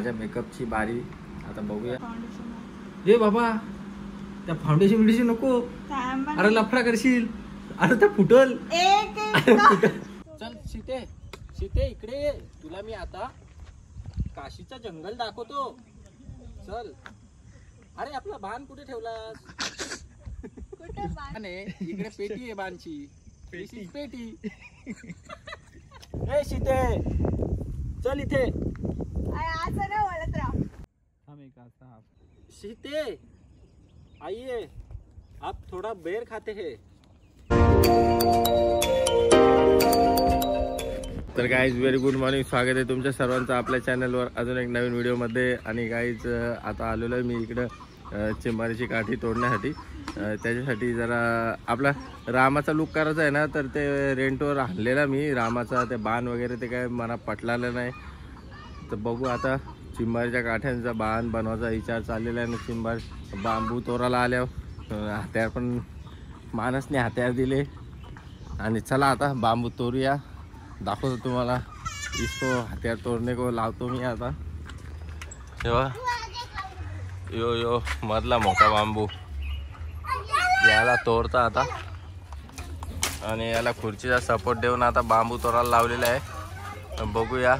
माझ्या मेकअपची बारी. आता बघूया. हे बाबा त्या फाउंडेशन बिंडेशन नको. अरे लफडा करशील. अरे त्या फुटल. चल सीते सीते इकडे ये. तुला मी आता काशीचा जंगल दाखवतो. चल. अरे आपला बाण कुठे ठेवलास? इकडे पेटी आहे बाणची. पेटी. ए सीते चल इथे. सीते आइए आप थोड़ा बेर खाते हैं. तर गाईज व्हेरी गुड मॉर्निंग. स्वागत आहे तुमच्या सर्वांचं आपल्या चॅनलवर अजून एक नवीन व्हिडिओमध्ये. आणि गाईज आता आलेलो आहे मी इकडं चिंबारीची काठी तोडण्यासाठी. त्याच्यासाठी जरा आपला रामाचा लुक करायचा आहे ना, तर ते रेंटवर आणलेला मी रामाचा ते बाण वगैरे. ते काय मला पटलालं नाही. तर बघू आता चिंबारीच्या काठ्यांचा बाण बनवायचा विचार चाललेला आहे. चिंबार बांबू तोराला आल्यावर हत्यार पण माणसने हत्यार दिले. आणि चला आता बांबू तोरूया. दाखवतो तुम्हाला इसको हत्यार तोडणे को लावतो मी आता. तेव्हा यो मधला मोठा बांबू याला तोडता आता. आणि याला खुर्चीचा सपोर्ट देऊन आता बांबू तोराला लावलेला आहे. बघूया.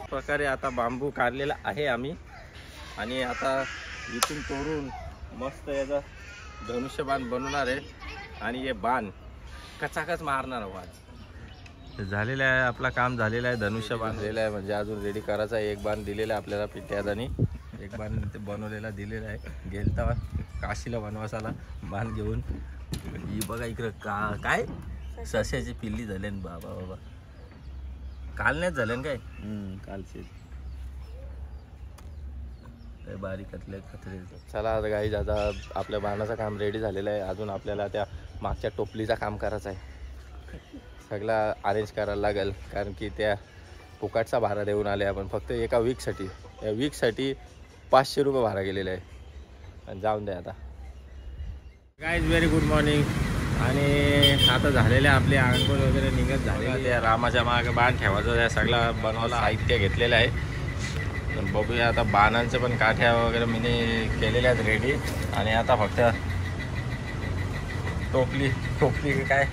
प्रकारे आता बांबू काढलेला आहे आम्ही. आणि आता इथून तोडून मस्त याचा धनुष्यबाण बनवणार आहे. आणि हे बाण कचाकच मारणार आवाज झालेला आहे. आपला काम झालेलं आहे. धनुष्य बांधलेलं आहे म्हणजे अजून रेडी करायचं आहे. एक बाण दिलेला आहे आपल्याला पिट्यात आणि एक बाण ते बनवलेला दिलेला आहे. गेलता काशीला वनवासाला बाण घेऊन. ही बघा इकडं काय सश्याची पिल्ली झाले बाबा. काल नाही झालं काय? कालचे बारीकातले खतरे. चला आता गाईज आता आपल्या बाणाचं काम रेडी झालेलं आहे. अजून आपल्याला त्या मागच्या टोपलीचा काम करायचं आहे. सगळा अरेंज करायला लागेल. कारण की त्या फुकाटचा भाडा देऊन आले आपण फक्त एका वीकसाठी. या वीकसाठी 500 रुपये भाडा गेलेला आहे. आणि जाऊन द्या आता. Guys very good morning. आणि आता झालेले आपले अंघोळ वगैरे निघत झालेले. त्या रामाच्या मागे बाण ठेवायचं त्या सगळा बनवायला साहित्य घेतलेलं आहे. तर बघूया आता बाणांचं पण काठ्या वगैरे मी केलेल्या आहेत रेडी. आणि आता फक्त टोपली काय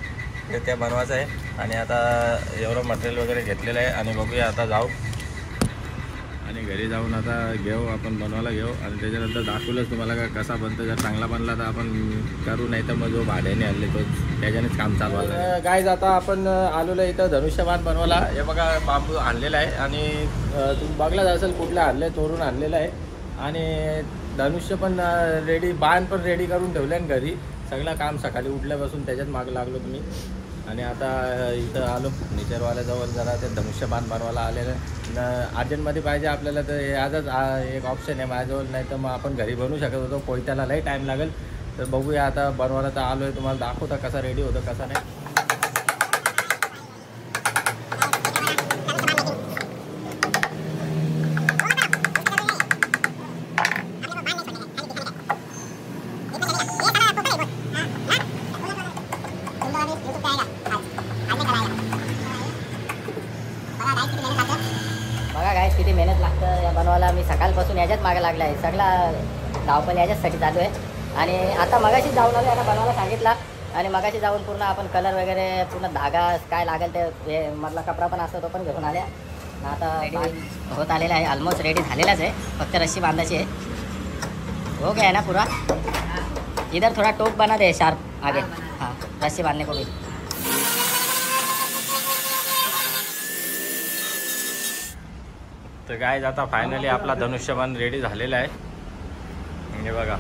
त्या बनवायचं आहे. आणि आता एवढं मटेरियल वगैरे घेतलेलं आहे. आणि बघूया आता जाऊ आणि घरी जाऊन आता घेऊ आपण बनवायला घेऊ. आणि त्याच्यानंतर दाखवलंच तुम्हाला का कसा बनतो. जर चांगला बनला तर आपण करू, नाही तर मग जो भाड्याने आणले तो त्याच्यानेच काम चालवायला. गाईज आता आपण आलेलो इथं धनुष्यबाण बनवायला. हे बघा बांबू आणलेला आहे. आणि तुम्ही बघलाच असेल कुठलं आणलं तोडून आणलेलं आहे. आणि धनुष्य पण रेडी, बाण पण रेडी करून ठेवले आणि घरी सगळं काम सकाळी उठल्यापासून त्याच्यात मागं लागलो तुम्ही. आणि आता इथं आलो नेचरवाल्याजवळ जरा ते धनुष्यबाण बनवायला आलेलं. अर्जंटमध्ये पाहिजे आपल्याला तर आजच एक ऑप्शन आहे माझ्याजवळ. नाही तर मग आपण घरी बनवू शकत होतो. कोयत्याला लई टाईम लागेल. तर बघूया आता बनवायला तर आलो आहे. तुम्हाला दाखवता कसा रेडी होतं कसा नाही. बघा गाईस किती मेहनत लागतं या बनवायला. मी सकाळपासून याच्यात मागे लागला आहे. सगळा धावपळ याच्याचसाठी चालू आहे. आणि आता मगाशी जाऊन आलो याला बनवायला सांगितला. आणि मगाशी जाऊन पूर्ण आपण कलर वगैरे पूर्ण धागा काय लागेल ते हे मधला कपडा पण असतो तो पण घेऊन आल्या. आता होत आलेला आहे. ऑलमोस्ट रेडी झालेलाच आहे. फक्त रस्सी बांधायची आहे. हो गया है ना पूरा. इधर थोड़ा टोप बना दे शार्प आगे. हाँ रस्सी बांधने को भी. तर गाईज आता फायनली आपला धनुष्यबाण रेडी झालेला आहे. हे बघा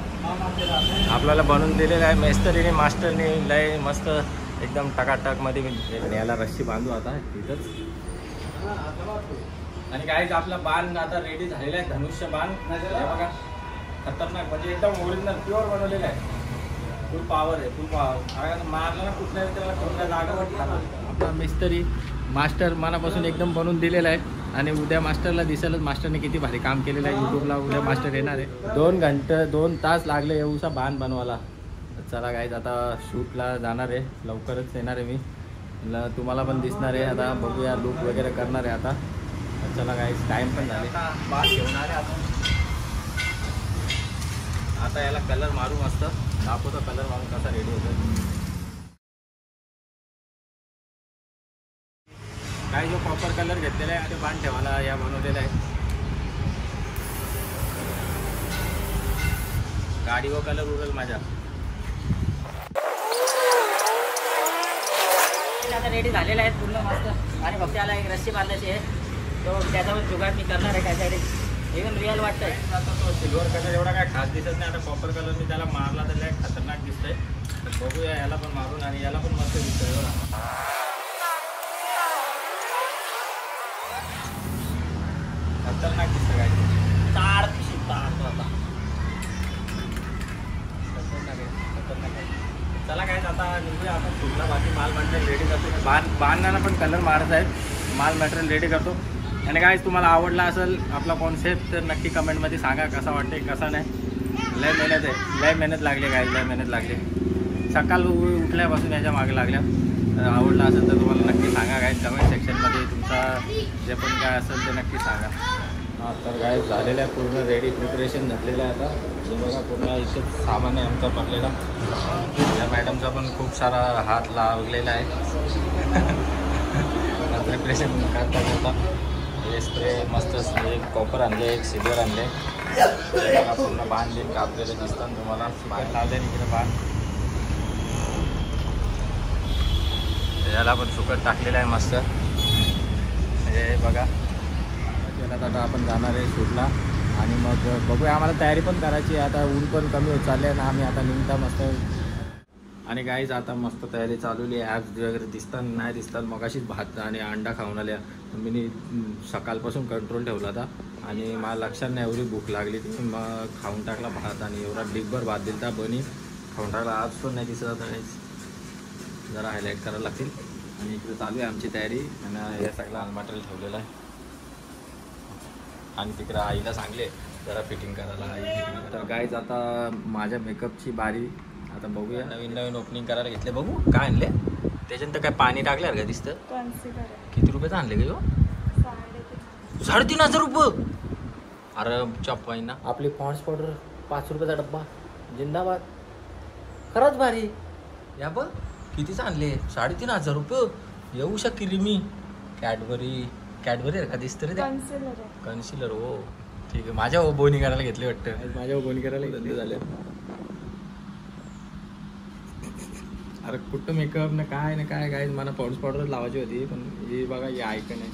आपल्याला बनवून दिलेलं आहे मेस्टरीने मास्टरने. लय मस्त एकदम टकाटकमध्ये मी याला रस्सी बांधू आता इथंच. आणि गाईज आपला बाण आता रेडी झालेला आहे धनुष्यबाण. हे बघा खतरनाक म्हणजे एकदम ओरिजिनल प्युअर बनवलेलं आहे. फुल पॉवर आहे. फुल पॉवर मारला ना कुठल्या त्याला जागा वाटला. आपला मिस्त्री मास्टर मनापासून एकदम बनवून दिलेला आहे. आणि उद्या मास्टरला दिसेलच, मास्टरने किती भारी काम केलेलं आहे यूट्यूबला. उद्या मास्टर येणार आहे. 2 तास लागले एवढा बाण बनवायला. चला गाईज आता शूटला जाणार आहे, लवकरच येणार आहे मी. तुम्हाला पण दिसणार आहे. आता बघूया, लूक वगैरे करणार आहे आता. चला गाईज टाईम पण झाले. बाण घेणार आहे आता याला कलर मारू मस्त. दाखवतो कलर मारून कसा रेडी होतो. काय जो प्रॉपर कलर घेतलेला आहे आणि बाण ठेवायला या बनवलेला आहे. गाडीवर कलर उडेल माझ्या. आता रेडी झालेला आहे पूर्ण मस्त. आणि फक्त याला एक रस्सी बांधायची आहे, तो त्याच्यावर जुगाड मी करणार आहे काहीतरी इव्हन रिअल वाटतंय. आता तो सिल्वर कलर एवढा काय खास दिसत नाही. आता प्रॉपर कलर मी त्याला मारला तर काय खतरनाक दिसतंय. तर बघूया याला पण मारून, आणि याला पण मस्त दिसतंय बघा. खतरनाक दिसतं काय ताड शिकता आता. खतरनाक आहे. चला काय आता निघूया आपण शूटला. बाकी माल मटेरियल रेडी करतो. बांधताना पण कलर मारत आहेत. माल मटेरियल रेडी करतो. आणि काय तुम्हाला आवडला असेल आपला कॉन्सेप्ट तर नक्की कमेंटमध्ये सांगा कसा वाटते कसा नाही. लय मेहनत आहे, लय मेहनत लागली काय, लय मेहनत लागली. सकाळ उठल्यापासून याच्या मागे लागल्या. आवडला असेल तर तुम्हाला नक्की सांगा काय कमेंट सेक्शनमध्ये. तुमचा जे पण काय असेल ते नक्की सांगा. तर काय झालेलं आहे पूर्ण रेडी, प्रिपरेशन झालेलं आहे आता. हे बघा पूर्ण इथे सामान आहे आमचा पडलेला. या मॅडमचा पण खूप सारा हात लावलेला आहे. प्रिपरेशन करता करता हे स्प्रे मस्त. एक कॉपर आणले, एक सिल्वर आणले. पूर्ण बाण बिन कापलेले दिसतात तुम्हाला. बाण लावले इकडे बाण. याला पण सुकट टाकलेलं आहे मस्त. हे बघा. आता आपण जाणार आहे शूटला. आणि मग बघूया, आम्हाला तयारी पण करायची आहे. आता ऊन पण कमी होत चालले आहे ना, आम्ही आता निघता मस्त. आणि गाईज आता मस्त तयारी चालवली आहे. ॲप्स वगैरे दिसतात नाही दिसतात. मग अशीच भात आणि अंडा खाऊन आल्या. मी सकाळपासून कंट्रोल ठेवला होता आणि मला लक्षात नाही एवढी भूक लागली ती. मग खाऊन टाकला भात आणि एवढा डिब्बर भात दिला बनी खाऊन टाकला. आज पण नाही दिसत आता. जरा हायलाईट करायला लागतील. आणि इकडे चालू आहे आमची तयारी. आणि या सगळं मटेरियल ठेवलेलं आहे. आणि तिकडं आईला सांगले जरा फिटिंग करायला आई. तर गाईज आता माझ्या मेकअपची बारी. आता बघूया, नवीन ओपनिंग करायला घेतले. बघू काय आणले त्याच्यानंतर. काय पाणी टाकल्यावर का दिसतं. किती रुपयाचं आणले का 3,500 रुपये. अरे चप्पाईना. आपली पॉन्ड्स पावडर 5 रुपयाचा डब्बा जिंदाबाद. खरंच भारी. या बघ कितीच आणले. 3,500 रुपये. येऊ शकली मी. कॅडबरी आहे का दिसतं रे. कन्सिलर हो ठीक आहे. माझ्या बोनी करायला घेतले वाटतं. माझ्या बोनी करायला घेतले झाले. अरे कुठं मेकअप ना काय काय मला पॉन्ड्स पावडर लावायची होती. पण हे बघा हे ऐकन आहे.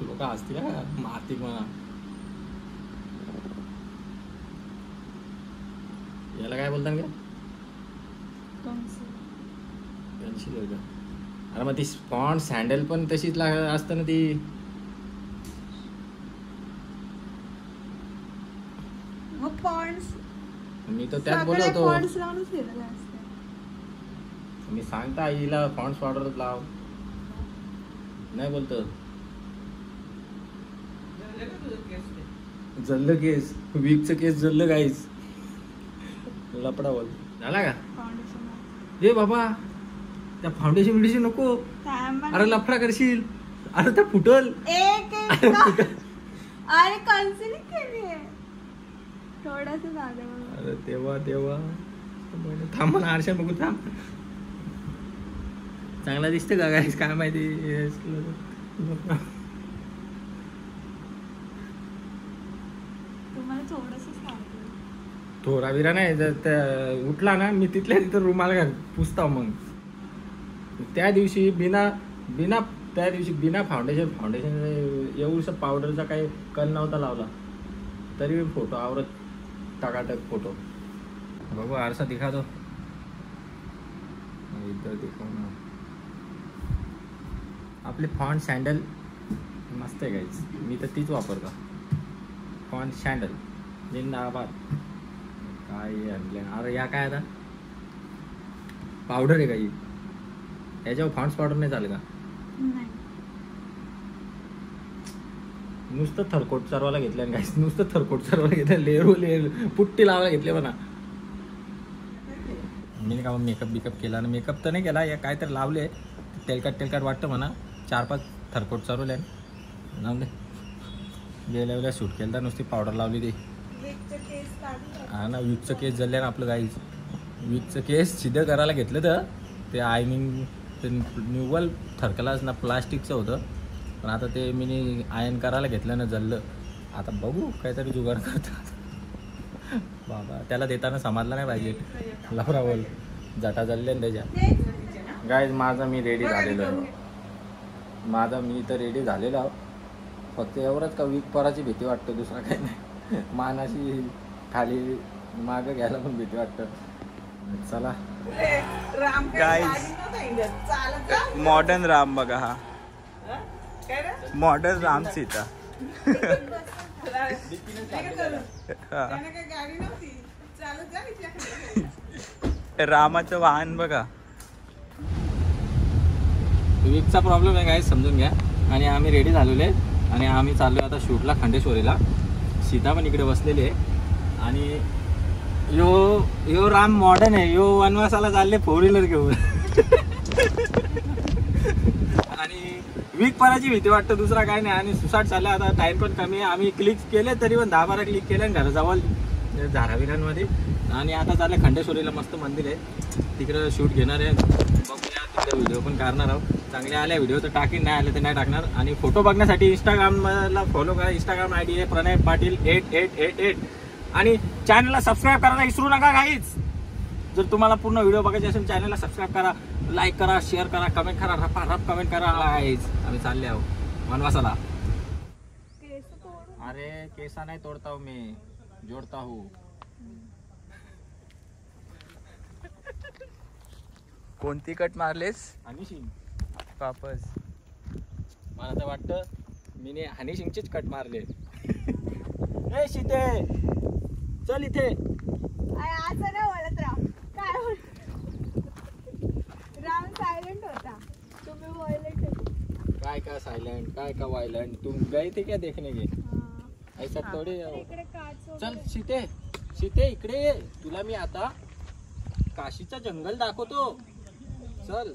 लोक असतील का मारतील म्हणा. याला काय बोलतात का कन्सिलर का. अरे मग ती पॉन्ड्स हँडल पण तशीच असतं ना ती. मी तर त्यात बोलवतो. मी सांगता आईला पॉन्ड्स पावडर लाव नाही बोलतो. जल्लं केस वीकचं केस जल्लं गाईच. लपडा बोल झाला का. हे बाबा त्या फाउंडेशन नको. अरे लफडा करशील. अरे त्या फुटल. अरे कन्सिलिंग केली आहे थोडंसं झालं. अरे तेव्हा थांब ना आरशा बघू थांब. चांगला दिसतं का गाईस काय माहिती. तुम्हाला थोडंसं थोडा विरा नाही. जर उठला ना मी तिथल्या तिथं रुमाला पुसता. मग त्या दिवशी बिना फाउंडेशन एवढंसं पावडरचा काही कल नव्हता लावला तरी मी फोटो आवरत टाकाटक फोटो. बघू आरसा दिखा दो. इधर दिखाऊ ना. आपले फॉन्ट सँडल मस्त आहे गाईज. मी तर तीच वापरतो. फॉन्ट सँडल जिंदाबाद. काय आणले. अरे या काय आता पावडर आहे काही. याच्यावर फॉन्ट्स पावडर नाही चालेल का? नाही. नुसतं थरकोट चारवायला घेतलं काय, नुसतं थरकोट चारवायला घेतलं, लेअर पुट्टी लावायला घेतली म्हणा. मी का मेकअप बिकअप केला ना, मेकअप तर नाही केला, या काय तर लावले तेलकट वाटतं म्हणा. 4-5 थरकोट चारवले लावले, गेल्या शूट केलं तर नुसती पावडर लावली ती. हा ना, विकचं केस जळले ना आपलं गाईच. विकचं केस सिधं करायला घेतलं तर ते आयनिंग ते निव्वल थरकलाच ना, प्लास्टिकचं होतं. पण आता ते मी आयन करायला घेतलं ना, जळलं. आता बघू काहीतरी जुगाड करतात बाबा. त्याला देताना समजलं नाही पाहिजे, लवरावल जटा जळले ना त्याच्या. गाईज माझा मी रेडी झालेलो आहे, मी तर रेडी झालेलो आहो. फक्त एवढंच का वीक पराची भीती वाटतं, दुसरा काही नाही. मानाशी खाली मागं घ्यायला पण भीती वाटतं. चला गाईज, मॉडर्न राम बघा, हा मॉडर्न राम सीता. रामाचं वाहन बघा. वीकचा प्रॉब्लेम आहे काय समजून घ्या. आणि आम्ही रेडी झालेले आणि आम्ही चाललो आता शूटला खंडेश्वरीला. सीता पण इकडे बसलेली आहे. आणि यो राम मॉडर्न आहे, यो वनवासाला चालले 4 व्हीलर घेऊन. आणि वीक पराची भीती वाटतं, दुसरा काय नाही. आणि सुसाट चालला, आता टाइम पण कमी आहे. आम्ही क्लिक केले तरी पण 10-12 क्लिक केले आणि घराजवळ धारावीरांमध्ये. आणि आता चाललं खंडेश्वरीला, मस्त मंदिर आहे तिकडं शूट घेणार आहे. बघूया, तिकडे व्हिडिओ पण करणार आहोत. चांगले आल्या व्हिडिओ तर टाकीन, नाही आले तर नाही टाकणार. आणि फोटो बघण्यासाठी इंस्टाग्रामला फॉलो करा. इंस्टाग्राम ID आहे प्रणय पाटील 8888. आणि चॅनलला सबस्क्राईब करायला विसरू नका गाईज. जर तुम्हाला पूर्ण व्हिडिओ बघायचे असेल चॅनलला सबस्क्राईब करा, लाईक करा, शेअर करा, कमेंट करा, रप कमेंट करा गाईज. आम्ही चालले आहोत वनवासाला. अरे केसा नाही तोडता हूँ मी, जोडता हूँ. कोणती कट मारलेस? हनी सिंग वापस. मला तर वाटतं मी हनी सिंगचीच कट मारले. ए सीते चल इथे. असं नाही बोलत राम. काय राम सायलेंट होता, तुम्ही व्हायलेंट होते. काय का सायलेंट, काय का वायलेंट. तुम गए थे क्या देखने के? ऐसा थोडी. इकडे काच चल सीते इकडे ये. तुला मी आता काशीचा जंगल दाखवतो. चल.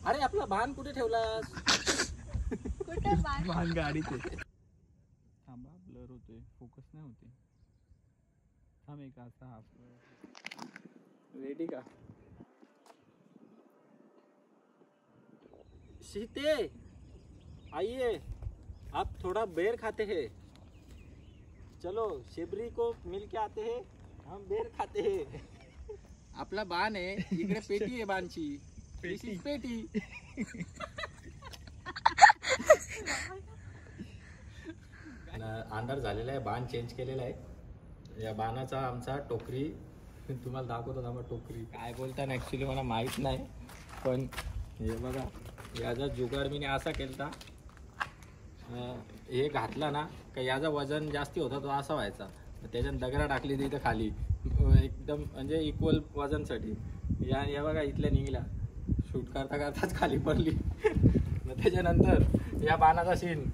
अरे आपला बाण कुठे ठेवलास? कुठे वाहन गाडीत आहे. थांबा, ब्लर होतोय, फोकस नाही होते. थांब एक असा हाफ. रेडी का? सीते आइए, आप थोड़ा बेर खाते हैं. चलो शेबरी को मिल के आते हैं, हम बेर खाते हैं. आपला बाण आहे इकडे, पेटी आहे बाणची. पेटी. अंधार झालेला आहे, बाण चेंज केलेला आहे. या बाणाचा आमचा टोकरी तुम्हाला दाखवतो ना. टोकरी काय बोलता ऍक्च्युली मला माहित नाही, पण हे बघा याचा जुगाड मी असा केलता. हे घातला ना का याचा वजन जास्ती होता, तो असा व्हायचा. त्याच्यात दगडा टाकली तिथं खाली, एकदम म्हणजे इक्वल वजनसाठी. या बघा इथल्या निघला, शूट करताच खाली पडली. मग त्याच्यानंतर या बाणाचा सीन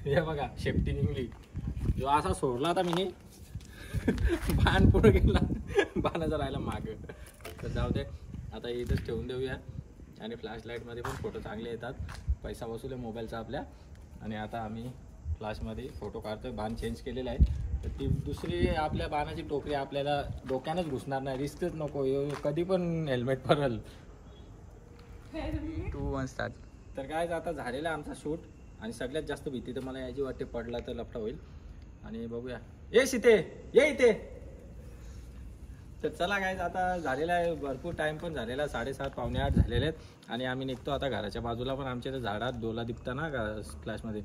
हे बघा, शेपटी निघली. जो असा सोडला होता मी, बाण पुढे गेला, बाणाचा राहिला माग. तर जाऊ दे, आता इथंच ठेवून देऊया. आणि फ्लॅशलाईटमध्ये पण फोटो चांगले येतात. पैसा वसूल आहे मोबाईलचा आपल्या. आणि आता आम्ही फ्लॅशमध्ये फोटो काढतोय. बाण चेंज केलेला आहे. तर ती दुसरी आपल्या बाणाची टोकरी आपल्याला डोक्यानंच घुसणार नाही, रिस्कच नको. कधी पण हेल्मेट पडल. 2-1 स्टार्ट. तर काय आता झालेला आमचा शूट. आणि सगळ्यात जास्त भीती तर मला याची वाटते, पडला तर लफडा होईल. आणि बघूया. ये सीते ये इथे. तर चला काय आता झालेला आहे, भरपूर टाइम पण झालेला, 7:30 पावणे 8 झालेले आहेत. आणि आम्ही निघतो आता घराच्या बाजूला पण आमच्या झाडात डोला दिसता ना फ्लॅशमध्ये.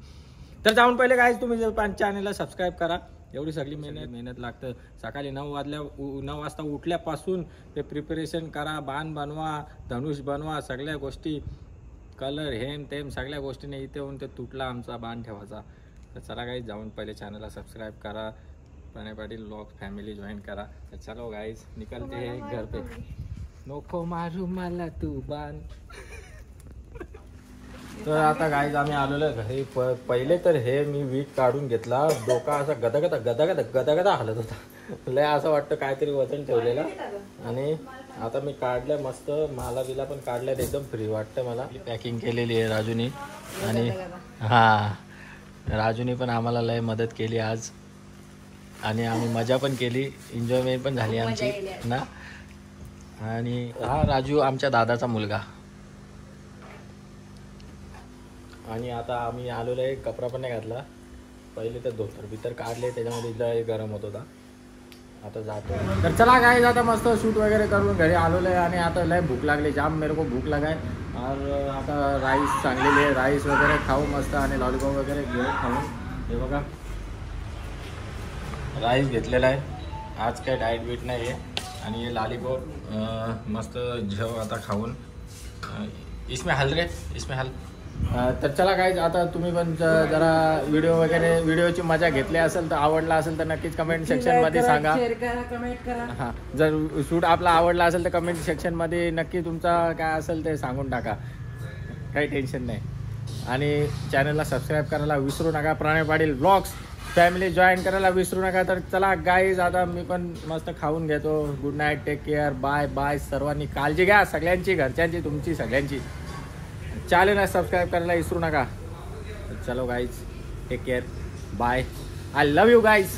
तर जाऊन पहिले काय तुम्ही चॅनलला सबस्क्राईब करा. एवढी सगळी मेहनत लागतं. सकाळी 9 वाजता उठल्यापासून ते प्रिपरेशन करा, बाण बनवा, धनुष बनवा, सगळ्या गोष्टी, कलर हेम तेम सगळ्या गोष्टीने इथे येऊन ते तुटला आमचा बाण ठेवायचा. तर चला गाईज जाऊन पहिले चॅनलला सबस्क्राईब करा, प्रणय पाटील व्लॉग फॅमिली जॉईन करा. तर चलो गाईज निकलते हैं घर पे. नको मारू मला तू बाण. तर आता गाईज आम्ही आलेलो आहे घरी. पहिले तर हे मी वीट काढून घेतला. डोका असा गदागदा हलत होता. लय असं वाटतं काहीतरी वजन ठेवलेलं. आणि आता मी काढलंय मस्त. मला बिला पण काढलंय एकदम फ्री वाटतं मला. पॅकिंग केलेली आहे राजूनी. आणि हा राजूनी पण आम्हाला लय मदत केली आज. आणि आम्ही मजा पण केली. एन्जॉयमेंट पण झाली आमची ना. आणि हा राजू आमच्या दादाचा मुलगा. आणि आता आम्ही आलेलो आहे. कपडा पण नाही घातला. पहिले तर धोतर बितर काढले त्याच्यामध्ये लय गरम होत होता. आता जातो. तर चला गाईज आता मस्त शूट वगैरे करून घरी आलेलो आहे. आणि आता लय भूक लागली जाम. मेरे को भूक लगाय. और आता राईस चांगलेली आहे. राईस वगैरे खाऊ मस्त. आणि लॉलीपॉप वगैरे घेऊ खाऊन. हे बघा राईस घेतलेला आहे. आज काय डाएट बीट नाही आहे. आणि हे लॉलीपॉप मस्त जेव आता खाऊन. इसमें हल रे इसमें हल. तर चला गाईज आता तुम्ही पण जरा व्हिडिओची मजा घेतली असेल तर आवडला असेल तर नक्कीच कमेंट सेक्शनमध्ये सांगा. हां जर शूट आपला आवडला असेल तर कमेंट सेक्शनमध्ये नक्की तुमचा काय असेल ते सांगून टाका. काही टेन्शन नाही. आणि चॅनलला सबस्क्राईब करायला विसरू नका. प्रणय पाटील व्लॉग्स फॅमिली जॉईन करायला विसरू नका. तर चला गाईज आता मी पण मस्त खाऊन घेतो. Good night. Take care. Bye bye. सर्वांनी काळजी घ्या सगळ्यांची घरच्यांची तुमची सगळ्यांची. चॅनलला सबस्क्राईब करायला विसरू नका. चलो guys take care. Bye. I love you guys.